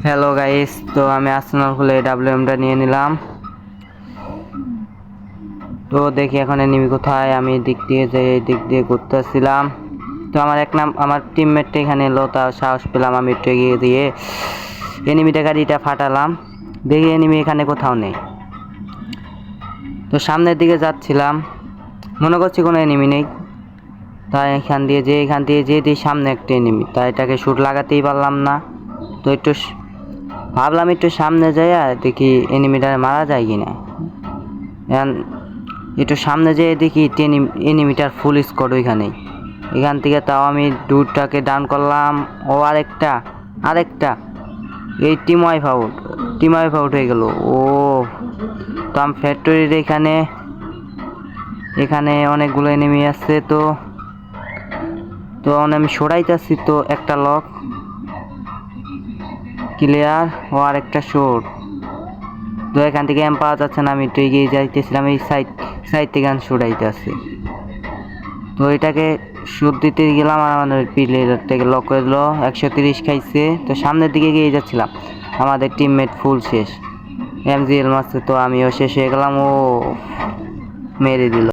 Hello guys, তো আমি Arsenal খুলে ডাব্লিউএমটা নিয়ে নিলাম। তো দেখি এখন এনিমি কোথায়। আমি দিক দিয়ে ঘুরতেছিলাম। তো আমার টিমমেটটা এখানে এলো, তার সাহস পেলাম আমি একটু এগিয়ে দিয়ে এনিমিটা গাড়িটা ফাটালাম। দেখি এনিমি এখানে কোথাও নেই। তো সামনের দিকে যাচ্ছিলাম, মনে করছি কোনো এনিমি নেই। তাই এখান দিয়ে যে সামনে একটা এনিমি, তাই এটাকে শুট লাগাতেই পারলাম না। তো ভাবলাম একটু সামনে যাই দেখি এনিমিটা মারা যায় কিনা। একটু সামনে যেয়ে দেখি এনিমিটার ফুল স্কোয়াড ওইখানেই। এখান থেকে তাও আমি দুটাকে ডাউন করলাম। ও আরেকটা এই টিম ওয়াইপ আউট হয়ে গেল। ও তো আমি ফ্যাক্টরির এখানে অনেকগুলো এনিমি আছে। তো আমি সরাইতেছি, তো একটা লক ক্লিয়ার ও আরেকটা শট। তো এখান থেকে এম পাওয়া যাচ্ছে না, আমি একটু এগিয়ে যাইতেছিলাম। এই সাইড থেকে ছুটাইতে আছে। তো এটাকে শুট দিতে গেলাম আর আমাদের প্লেয়ার থেকে লক করে দিল। 130 খাইছে। তো সামনের দিকে এগিয়ে যাচ্ছিলাম, আমাদের টিমমেট ফুল শেষ। এমজিএল মারছে, তো আমিও শেষ হয়ে গেলাম। ও মেরে দিল।